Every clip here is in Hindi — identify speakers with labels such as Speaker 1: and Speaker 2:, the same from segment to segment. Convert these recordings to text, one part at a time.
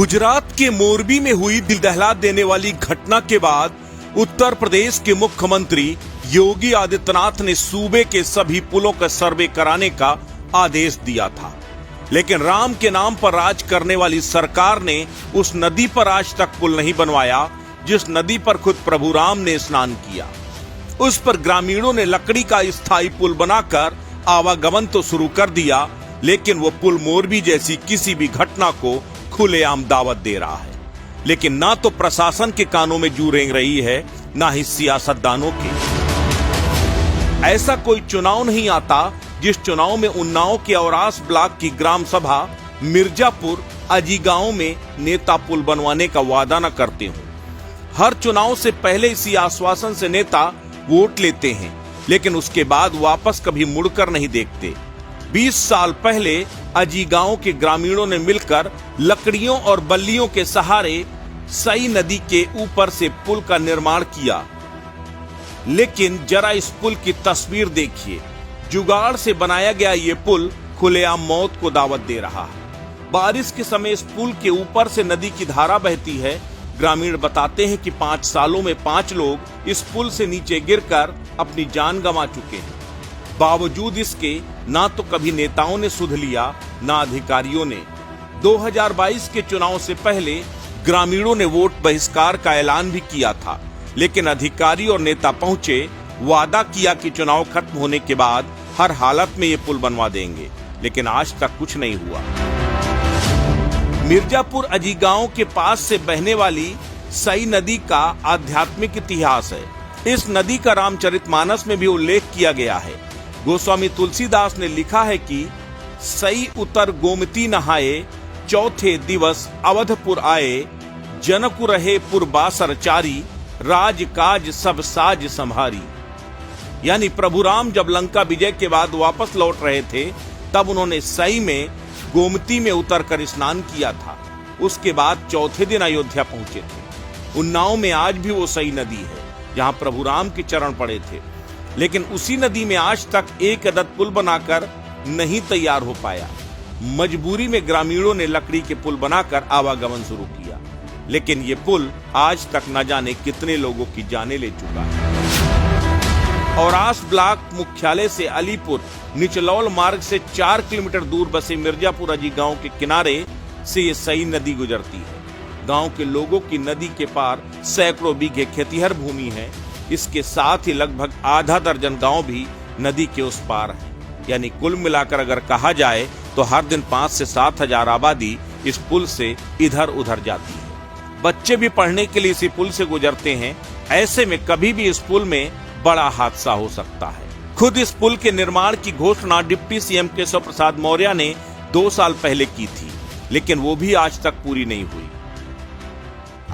Speaker 1: गुजरात के मोरबी में हुई दिल दहला देने वाली घटना के बाद उत्तर प्रदेश के मुख्यमंत्री योगी आदित्यनाथ ने सूबे के सभी पुलों का सर्वे कराने का आदेश दिया था, लेकिन राम के नाम पर राज करने वाली सरकार ने उस नदी पर आज तक पुल नहीं बनवाया जिस नदी पर खुद प्रभु राम ने स्नान किया। उस पर ग्रामीणों ने लकड़ी का स्थायी पुल बनाकर आवागमन तो शुरू कर दिया, लेकिन वो पुल मोरबी जैसी किसी भी घटना को खुलेआम दावत दे रहा है। लेकिन ना तो प्रशासन के कानों में जू रेंग रही है, ना ही सियासतदानों के। ऐसा कोई चुनाव नहीं आता जिस चुनाव में उन्नाव के औरास ब्लॉक की ग्राम सभा मिर्जापुर अजीगांव में नेता पुल बनवाने का वादा न करते हों। हर चुनाव से पहले इसी आश्वासन से नेता वोट लेते हैं, लेकिन उसके बाद वापस कभी मुड़कर नहीं देखते। 20 साल पहले अजीगांव के ग्रामीणों ने मिलकर लकड़ियों और बल्लियों के सहारे सई नदी के ऊपर से पुल का निर्माण किया, लेकिन जरा इस पुल की तस्वीर देखिए। जुगाड़ से बनाया गया ये पुल खुलेआम मौत को दावत दे रहा है। बारिश के समय इस पुल के ऊपर से नदी की धारा बहती है। ग्रामीण बताते हैं कि 5 सालों में 5 लोग इस पुल से नीचे गिरकर अपनी जान गंवा चुके हैं। बावजूद इसके ना तो कभी नेताओं ने सुध लिया, ना अधिकारियों ने। 2022 के चुनाव से पहले ग्रामीणों ने वोट बहिष्कार का ऐलान भी किया था, लेकिन अधिकारी और नेता पहुंचे, वादा किया कि चुनाव खत्म होने के बाद हर हालत में ये पुल बनवा देंगे, लेकिन आज तक कुछ नहीं हुआ। मिर्जापुर अजीगांव के पास से बहने वाली सई नदी का आध्यात्मिक इतिहास है। इस नदी का रामचरितमानस में भी उल्लेख किया गया है। गोस्वामी तुलसीदास ने लिखा है कि सई उतर गोमती नहाए, चौथे दिवस अवधपुर आए, जनकु रहे पुर बासर चारी, राज काज सब साज संभारी। यानी प्रभु राम जब लंका विजय के बाद वापस लौट रहे थे, तब उन्होंने सई में गोमती में उतरकर स्नान किया था। उसके बाद चौथे दिन अयोध्या पहुंचे थे। उन्नाव में आज भी वो सई नदी है जहां प्रभु राम के चरण पड़े थे, लेकिन उसी नदी में आज तक एक अदद पुल बनाकर नहीं तैयार हो पाया। मजबूरी में ग्रामीणों ने लकड़ी के पुल बनाकर आवागमन शुरू किया, लेकिन ये पुल आज तक न जाने कितने लोगों की जानें ले चुका है। औरास ब्लॉक मुख्यालय से अलीपुर निचलौल मार्ग से 4 किलोमीटर दूर बसे मिर्जापुर अजीगांव के किनारे से ये सई नदी गुजरती है। गांव के लोगों की नदी के पार सैकड़ों बीघे खेतिहर भूमि है। इसके साथ ही लगभग आधा दर्जन गांव भी नदी के उस पार है। यानी कुल मिलाकर अगर कहा जाए तो हर दिन 5 से 7 हजार आबादी इस पुल से इधर उधर जाती है। बच्चे भी पढ़ने के लिए इसी पुल से गुजरते हैं। ऐसे में कभी भी इस पुल में बड़ा हादसा हो सकता है। खुद इस पुल के निर्माण की घोषणा डिप्टी सीएम केशव प्रसाद मौर्य ने 2 साल पहले की थी, लेकिन वो भी आज तक पूरी नहीं हुई।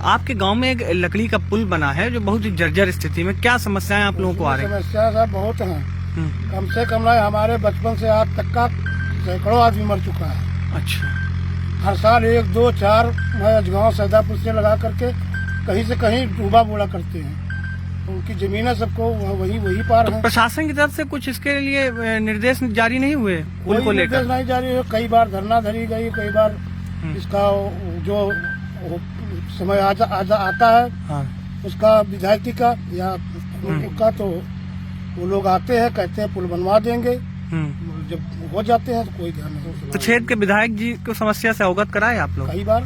Speaker 2: आपके गांव में एक लकड़ी का पुल बना है जो बहुत ही जर्जर स्थिति में, क्या समस्याएं आप लोगों को आ रही हैं?
Speaker 3: समस्या सब बहुत हैं। कम से कम नहीं, हमारे बचपन से आज तक का सैकड़ों आदमी मर चुका है।
Speaker 2: अच्छा।
Speaker 3: हर साल 1, 2, 4 गाँव सैदापुर से लगा करके कहीं से कहीं डूबा बूढ़ा करते हैं। उनकी जमीनें सबको वही पार है।
Speaker 2: प्रशासन की तरफ से कुछ इसके लिए निर्देश जारी नहीं हुए पुल को लेकर?
Speaker 3: निर्देश नहीं जारी हुए। कई बार धरना धरी गई, कई बार इसका जो समय आता है, हाँ, उसका विधायकी का या उनका, तो वो लोग आते हैं, कहते हैं पुल बनवा देंगे। जब हो जाते हैं तो कोई ध्यान नहीं।
Speaker 2: तो क्षेत्र के विधायक जी को समस्या से अवगत कराए आप लोग?
Speaker 3: कई बार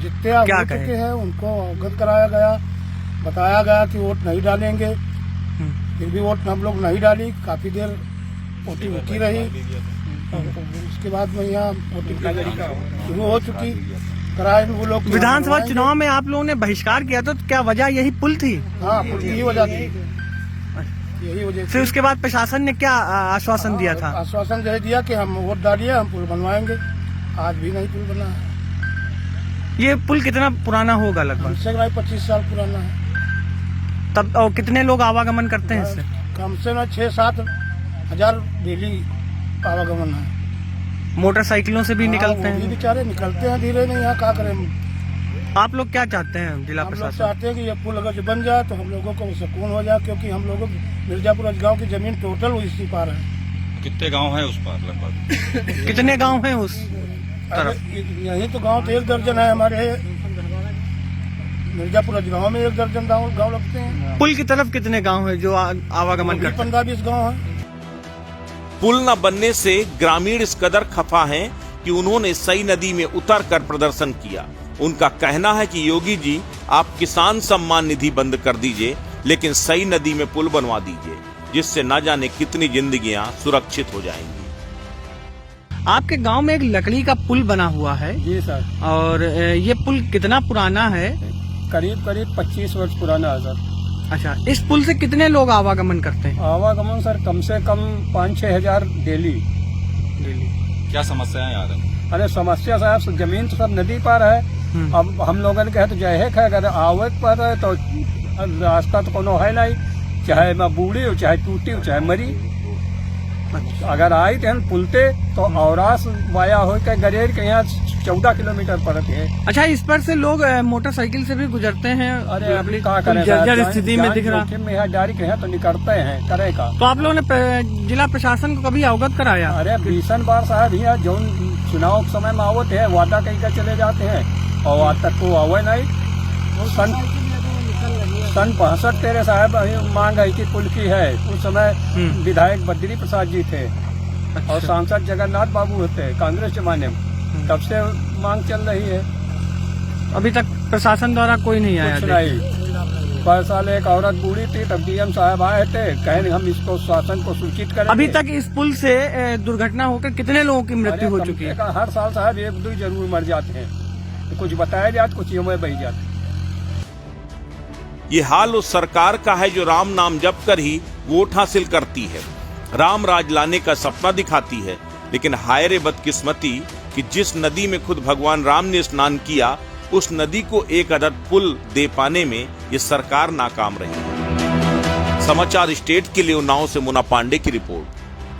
Speaker 3: जितने हो चुके हैं उनको अवगत कराया गया, बताया गया कि वोट नहीं डालेंगे। फिर भी वोट हम लोग नहीं डाली। काफी देर वोटिंग होती रही। उसके बाद में यहाँ वोटिंग शुरू हो चुकी। वो लोग
Speaker 2: विधानसभा चुनाव में आप लोगों ने बहिष्कार किया था, तो क्या वजह यही पुल थी?
Speaker 3: हाँ, पुल की वजह थी, यही वजह।
Speaker 2: फिर उसके बाद प्रशासन ने क्या आश्वासन दिया था?
Speaker 3: आश्वासन यही दिया कि हम वोट डालिए, हम पुल बनवाएंगे। आज भी नहीं पुल बना है।
Speaker 2: ये पुल कितना पुराना होगा? लगभग
Speaker 3: 25 साल पुराना है।
Speaker 2: तब और कितने लोग आवागमन करते हैं इससे? कम
Speaker 3: से कम 6-7 हजार डेली आवागमन है।
Speaker 2: मोटरसाइकिलों से भी निकलते हैं?
Speaker 3: बेचारे निकलते हैं धीरे नहीं। यहाँ क्या करें?
Speaker 2: आप लोग क्या चाहते हैं जिला प्रशासन?
Speaker 3: हम लोग चाहते हैं कि ये पुल अगर जो बन जाए तो हम लोगों को सुकून हो जाए, क्योंकि हम लोगों मिर्जापुर अजगांव की जमीन टोटल इसी पार है।
Speaker 4: कितने गांव हैं उस पार? लगभग
Speaker 2: कितने गांव हैं उस? तरफ?
Speaker 3: यही तो गांव तो 1 दर्जन है हमारे, मिर्जापुर गांव में 1 दर्जन गांव लगते हैं।
Speaker 2: पुल की तरफ कितने गांव है जो आवागमन करते हैं?
Speaker 3: 15-20 गांव है।
Speaker 1: पुल न बनने से ग्रामीण इस कदर खफा हैं कि उन्होंने सई नदी में उतर कर प्रदर्शन किया। उनका कहना है कि योगी जी, आप किसान सम्मान निधि बंद कर दीजिए, लेकिन सई नदी में पुल बनवा दीजिए, जिससे न जाने कितनी जिंदगियां सुरक्षित हो जाएंगी।
Speaker 2: आपके गांव में एक लकड़ी का पुल बना हुआ है।
Speaker 3: जी सर।
Speaker 2: और ये पुल कितना पुराना है?
Speaker 3: करीब 25 वर्ष पुराना है सर।
Speaker 2: अच्छा, इस पुल से कितने लोग आवागमन करते हैं?
Speaker 3: आवागमन सर कम से कम 5-6 हजार डेली।
Speaker 4: क्या समस्या है यार?
Speaker 3: अरे समस्या साहब, जमीन तो सब नदी पर है। अब हम लोगों ने कहे तो जय है, अगर आवक पर है तो रास्ता तो कोनो है नहीं, चाहे मैं बूढ़ी हो, चाहे टूटी हो, चाहे मरी। अगर आई तो हम पुलते तो औरास वाया हो के गरेर के यहाँ 14 किलोमीटर पड़ते हैं।
Speaker 2: अच्छा, इस पर से लोग मोटरसाइकिल से भी गुजरते हैं।
Speaker 3: अरे अभी कहा करें,
Speaker 2: जर्जर स्थिति में दिख रहा
Speaker 3: है, डायरी के हैं तो निकलते हैं, करे का।
Speaker 2: तो आप लोगों ने जिला प्रशासन को कभी अवगत कराया?
Speaker 3: अरे 20 बार साहब यहाँ जो चुनाव के समय में आवते हैं, वादा कहीं का चले जाते हैं और आज तक को आवे नहीं। सन 65 तेरे साहब मांग आई थी पुल की है। उस समय विधायक बद्री प्रसाद जी थे।
Speaker 2: अच्छा।
Speaker 3: और सांसद जगन्नाथ बाबू होते कांग्रेस जमाने में, तब से मांग चल रही है।
Speaker 2: अभी तक प्रशासन द्वारा कोई नहीं आया?
Speaker 3: कुछ नहीं। 5 साल एक औरत बूढ़ी थी, तब डीएम साहब आए थे, कहें हम इसको शासन को सूचित करें।
Speaker 2: अभी तक इस पुल से दुर्घटना होकर कितने लोगों की मृत्यु हो चुकी है?
Speaker 3: हर साल साहब 1-2 जरूर मर जाते हैं। कुछ बताया जाते, कुछ यूं में बह जाते।
Speaker 1: ये हाल उस सरकार का है जो राम नाम जप कर ही वोट हासिल करती है, राम राज लाने का सपना दिखाती है, लेकिन हाय रे बदकिस्मती कि जिस नदी में खुद भगवान राम ने स्नान किया, उस नदी को एक अदद पुल दे पाने में ये सरकार नाकाम रही। समाचार स्टेट के लिए उन्नाव से मुन्ना पांडे की रिपोर्ट।